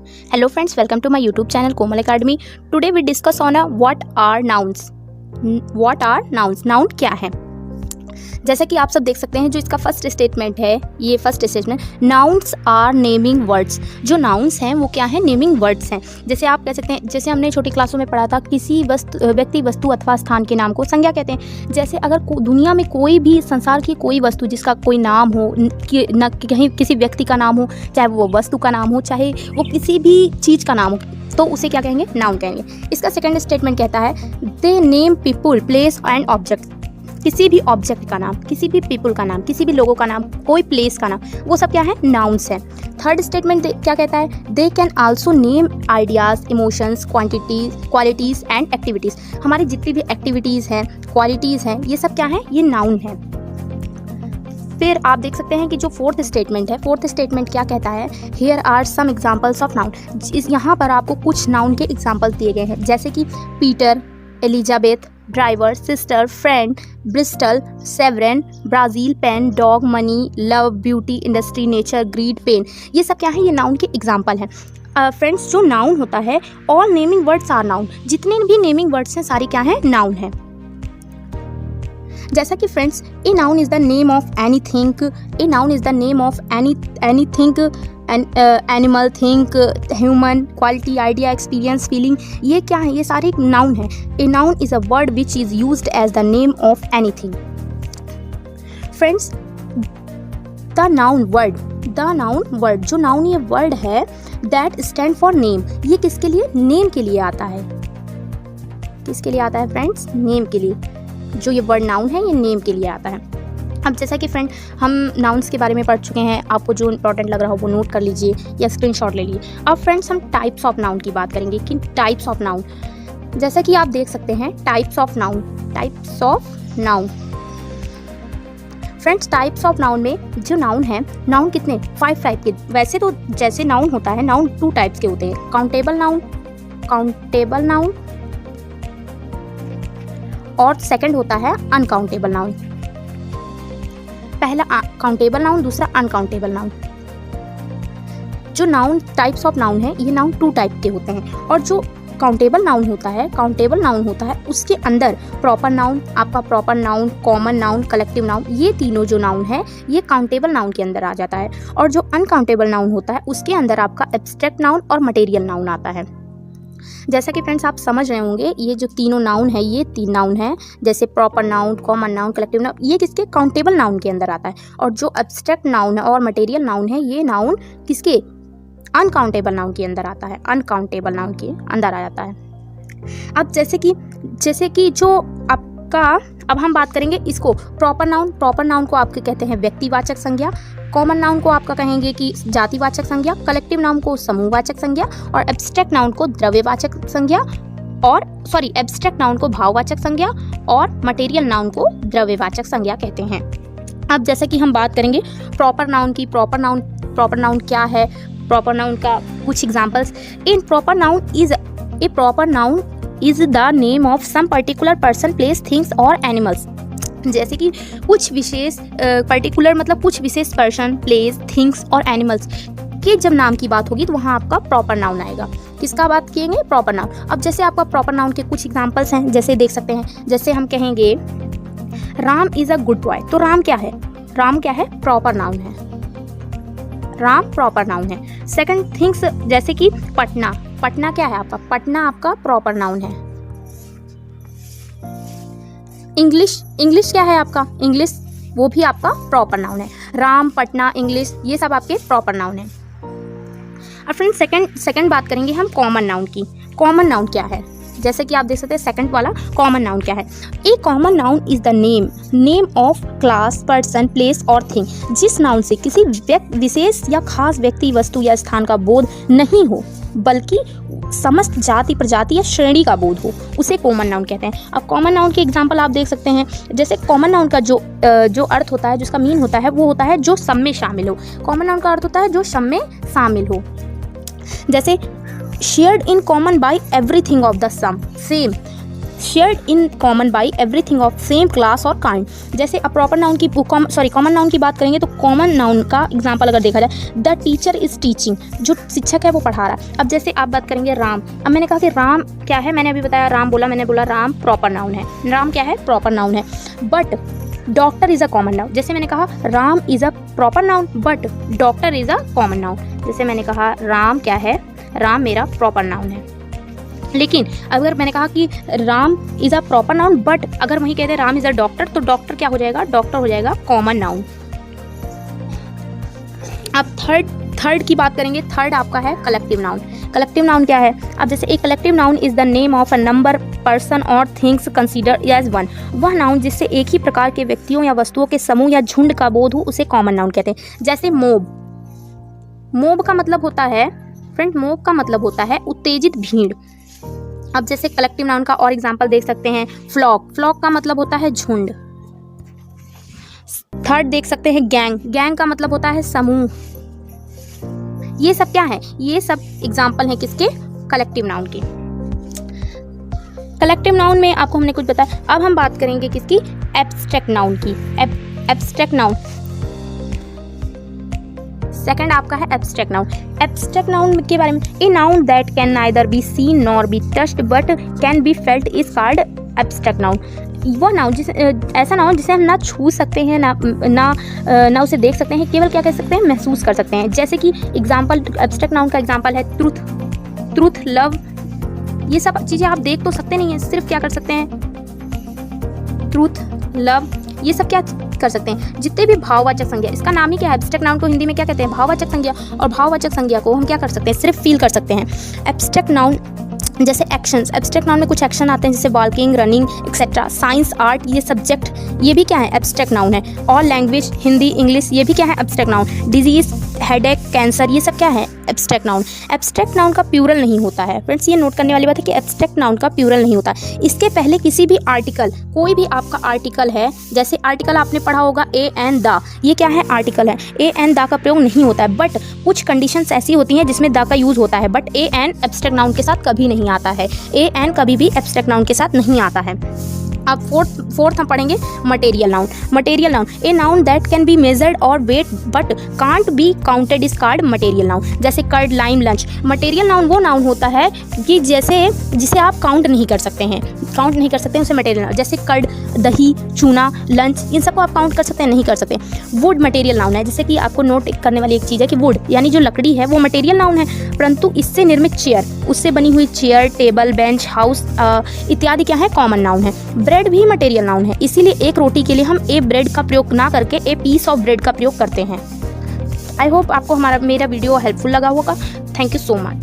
Hello friends, welcome to my YouTube channel Komal Academy. Today we discuss on what are nouns. What are nouns? Noun क्या है? जैसा कि आप सब देख सकते हैं, जो इसका फर्स्ट स्टेटमेंट है, ये first statement, nouns are naming words. जो नाउन्स हैं वो क्या है? नेमिंग वर्ड्स हैं। जैसे आप कह सकते हैं, जैसे हमने छोटी क्लासों में पढ़ा था, किसी व्यक्ति, वस्तु अथवा स्थान के नाम को संज्ञा कहते हैं। जैसे अगर दुनिया में कोई भी, संसार की कोई वस्तु जिसका कोई नाम हो, कहीं किसी व्यक्ति का नाम हो, चाहे वो वस्तु का नाम हो, चाहे वो किसी भी चीज़ का नाम हो, तो उसे क्या कहेंगे? नाउन कहेंगे। इसका सेकंड स्टेटमेंट कहता है, they name people, place and object. किसी भी ऑब्जेक्ट का नाम, किसी भी पीपल का नाम, किसी भी लोगों का नाम, कोई प्लेस का नाम, वो सब क्या है? नाउन्स है। थर्ड स्टेटमेंट क्या कहता है? They can also name ideas, emotions, qualities and activities. हमारी जितनी भी एक्टिविटीज़ हैं, क्वालिटीज़ हैं, ये सब क्या है? ये नाउन है। फिर आप देख सकते हैं कि जो फोर्थ स्टेटमेंट है, फोर्थ स्टेटमेंट क्या कहता है? Here are some examples of noun. यहाँ पर आपको कुछ नाउन के एग्जाम्पल्स दिए गए हैं, जैसे कि Peter, Elizabeth, driver, sister, friend, Bristol, Severn, Brazil, pen, dog, money, love, beauty, industry, nature, greed, pain. ये सब क्या है? ये नाउन के एग्जाम्पल हैं। फ्रेंड्स, जो नाउन होता है, all naming words are noun. जितने भी नेमिंग वर्ड्स हैं, सारी क्या हैं? नाउन है। जैसा कि friends, a noun is the name of anything, a noun is the name of anything, animal, think, human, quality, idea, experience, feeling, ये क्या है? ये सारे नाउन है। A noun is a word which is used as the name of anything. Friends, the noun word, जो noun ये word है, that stand for name. ये किसके लिए? नेम के लिए आता है। किसके लिए आता है फ्रेंड्स? नेम के लिए। जो ये वर्ड नाउन है, ये नेम के लिए आता है। अब जैसा कि फ्रेंड, हम नाउन्स के बारे में पढ़ चुके हैं, आपको जो इंपॉर्टेंट लग रहा हो वो नोट कर लीजिए या स्क्रीनशॉट ले लीजिए। अब फ्रेंड्स, हम टाइप्स ऑफ नाउन की बात करेंगे कि टाइप्स ऑफ नाउन, जैसा कि आप देख सकते हैं, types of noun. Friends, types of noun में जो नाउन है, नाउन कितने? 5 टाइप के। वैसे तो जैसे नाउन होता है, नाउन 2 टाइप्स के होते हैं, काउंटेबल नाउन और सेकंड होता है अनकाउंटेबल नाउन। पहला काउंटेबल नाउन, दूसरा अनकाउंटेबल नाउन। जो नाउन टाइप्स ऑफ नाउन है, ये नाउन 2 टाइप के होते हैं। और जो काउंटेबल नाउन होता है, उसके अंदर प्रॉपर नाउन, आपका proper noun, common noun, collective noun, ये तीनों जो नाउन है, ये काउंटेबल नाउन के अंदर आ जाता है। और जो अनकाउंटेबल नाउन होता है, उसके अंदर आपका एब्स्ट्रैक्ट नाउन और मटेरियल नाउन आता है। जैसा कि फ्रेंड्स आप समझ रहे होंगे, ये जो तीनों नाउन है, ये 3 नाउन है, जैसे proper noun, common noun, collective noun, ये किसके? काउंटेबल नाउन के अंदर आता है। और जो एब्स्ट्रैक्ट नाउन है और मटेरियल नाउन है, ये नाउन किसके? अनकाउंटेबल नाउन के अंदर आता है, अनकाउंटेबल नाउन के अंदर आ जाता है। अब जैसे कि जो आपका, अब हम बात करेंगे इसको, प्रॉपर नाउन को आपके कहते हैं व्यक्तिवाचक संज्ञा, कॉमन नाउन को आपका कहेंगे कि जातिवाचक संज्ञा, कलेक्टिव नाउन को समूहवाचक संज्ञा, और एब्स्ट्रैक्ट नाउन को द्रव्यवाचक संज्ञा, और एब्स्ट्रैक्ट नाउन को भाववाचक संज्ञा, और मटेरियल नाउन को द्रव्यवाचक संज्ञा कहते हैं। अब जैसे कि हम बात करेंगे प्रॉपर नाउन की, प्रॉपर नाउन क्या है? प्रॉपर नाउन का कुछ examples, in proper noun is the name of some particular person, place, things और एनिमल्स। जैसे कि कुछ विशेष पर्टिकुलर मतलब कुछ विशेष पर्सन, प्लेस, थिंग्स और एनिमल्स के जब नाम की बात होगी, तो वहाँ आपका प्रॉपर नाउन आएगा। किसका बात किएंगे? Proper noun. अब जैसे आपका प्रॉपर नाउन के कुछ एग्जांपल्स हैं, जैसे देख सकते हैं, जैसे हम कहेंगे Ram is a good boy, तो राम क्या है? प्रॉपर नाउन है। राम प्रॉपर नाउन है। सेकंड थिंग्स, जैसे कि पटना क्या है आपका? पटना आपका प्रॉपर नाउन है। इंग्लिश क्या है आपका? इंग्लिश, वो भी आपका प्रॉपर नाउन है। राम, पटना, इंग्लिश, ये सब आपके प्रॉपर नाउन है। अब फ्रेंड्स, सेकंड बात करेंगे हम कॉमन नाउन की। कॉमन नाउन क्या है? जैसे कि आप देख सकते हैं, सेकंड वाला कॉमन नाउन क्या है? A common noun is the name of class, person, place और थिंग। जिस नाउन से किसी विशेष या खास व्यक्ति, वस्तु या स्थान का बोध नहीं हो, बल्कि समस्त जाति, प्रजाति या श्रेणी का बोध हो, उसे कॉमन नाउन कहते हैं। अब कॉमन नाउन के एग्जांपल आप देख सकते हैं, जैसे कॉमन नाउन का जो अर्थ होता है, जिसका मीन होता है, वो होता है जो सब में शामिल हो। कॉमन नाउन का अर्थ होता है जो सब में शामिल हो। जैसे shared in common by everything of the some, same shared in common by everything of same class और काइंड। जैसे अब प्रॉपर नाउन की कॉमन नाउन की बात करेंगे तो कॉमन नाउन का एग्जांपल अगर देखा जाए, द टीचर इज टीचिंग, जो शिक्षक है वो पढ़ा रहा है। अब जैसे आप बात करेंगे राम, अब मैंने कहा कि राम क्या है, मैंने अभी बताया राम बोला, मैंने बोला राम प्रॉपर नाउन है, राम क्या है, प्रॉपर नाउन है। But doctor is a common noun, जैसे मैंने कहा Ram is a proper noun but doctor is a common noun. जैसे मैंने कहा राम क्या है, राम मेरा प्रॉपर नाउन है। लेकिन अगर मैंने कहा कि Ram is a proper noun but अगर वही कहते हैं राम इज अ डॉक्टर, तो डॉक्टर क्या हो जाएगा, डॉक्टर हो जाएगा कॉमन नाउन। अब थर्ड की बात करेंगे, थर्ड आपका है कलेक्टिव नाउन। कलेक्टिव नाउन क्या है, अब जैसे एक collective noun is the name of a number person और थिंग्स कंसीडर्ड एज वन। वह नाउन जिससे एक ही प्रकार के व्यक्तियों या वस्तुओं के समूह या झुंड का बोध हो उसे कॉमन नाउन कहते हैं। जैसे मोब, मोब का मतलब होता है फ्रेंड, मोब का मतलब होता है उत्तेजित भीड़। अब जैसे कलेक्टिव नाउन का और एग्जांपल देख सकते हैं, फ्लॉक, फ्लॉक का मतलब होता है झुंड। थर्ड देख सकते हैं गैंग, गैंग का मतलब होता है समूह। ये सब क्या है, ये सब एग्जांपल हैं किसके, कलेक्टिव नाउन के। कलेक्टिव नाउन में आपको हमने कुछ बताया। अब हम बात करेंगे किसकी, एब्स्ट्रैक्ट नाउन की। एब्स्ट्रैक्ट नाउन सेकंड आपका है एब्स्ट्रैक्ट नाउन। एब्स्ट्रैक्ट नाउन के बारे में, ए noun that can neither be seen nor be touched but can be felt is called abstract noun. वो नाउन ऐसा नाउन जिसे हम ना छू सकते हैं ना उसे देख सकते हैं, केवल क्या कह सकते हैं, महसूस कर सकते हैं। जैसे कि एग्जांपल, एब्स्ट्रैक्ट नाउन का एग्जांपल है ट्रूथ, लव। ये सब चीज़ें आप देख तो सकते नहीं हैं, सिर्फ क्या कर सकते हैं, ट्रूथ, लव, ये सब क्या कर सकते हैं, जितने भी भाववाचक संज्ञा, इसका नाम ही क्या है, एब्स्ट्रैक्ट नाउन को हिंदी में क्या कहते हैं, भाववाचक संज्ञा। और भाववाचक संज्ञा को हम क्या कर सकते हैं, सिर्फ फील कर सकते हैं। एब्स्ट्रैक्ट नाउन जैसे एक्शंस, एब्स्ट्रैक्ट नाउन में कुछ एक्शन आते हैं जैसे walking, running etcetera. Science, art, ये सब्जेक्ट, ये भी क्या है, एब्स्ट्रैक्ट नाउन है। और लैंग्वेज, हिंदी, इंग्लिश, ये भी क्या है, abstract noun. Disease, headache, cancer, ये सब क्या है, एब्स्ट्रैक्ट नाउन। एब्स्ट्रैक्ट नाउन का प्लूरल नहीं होता है फ्रेंड्स, ये नोट करने वाली बात है कि एब्स्ट्रैक्ट नाउन का प्लूरल नहीं होता। इसके पहले किसी भी आर्टिकल, कोई भी आपका आर्टिकल है, जैसे आर्टिकल आपने पढ़ा होगा ए एंड द, ये क्या है, आर्टिकल है। ए एंड द का प्रयोग नहीं होता है, बट कुछ कंडीशंस ऐसी होती हैं जिसमें द का यूज होता है, but A and abstract noun के साथ कभी नहीं आता है। ए एंड कभी भी एब्स्ट्रैक्ट नाउन के साथ नहीं आता है। अब फोर्थ हम पढ़ेंगे material noun. Material noun, a noun that can be measured और weighed but can't be counted is called material noun. जैसे curd, lime, lunch. Material noun वो नाउन होता है कि जिसे आप काउंट नहीं कर सकते हैं, उसे मटेरियल नाउन। जैसे कर्ड, दही, चूना, लंच, इन सबको आप काउंट कर सकते हैं, नहीं कर सकते। वुड मटेरियल नाउन है, जैसे कि आपको नोट करने वाली एक चीज़ है कि वुड यानी जो लकड़ी है वो मटेरियल नाउन है, परंतु इससे निर्मित चेयर, उससे बनी हुई चेयर, टेबल, बेंच, हाउस इत्यादि क्या है, कॉमन नाउन है। ब्रेड भी मटेरियल नाउन है, इसीलिए एक रोटी के लिए हम ए ब्रेड का प्रयोग ना करके ए पीस ऑफ ब्रेड का प्रयोग करते हैं। आई होप आपको मेरा वीडियो हेल्पफुल लगा होगा। Thank you so much.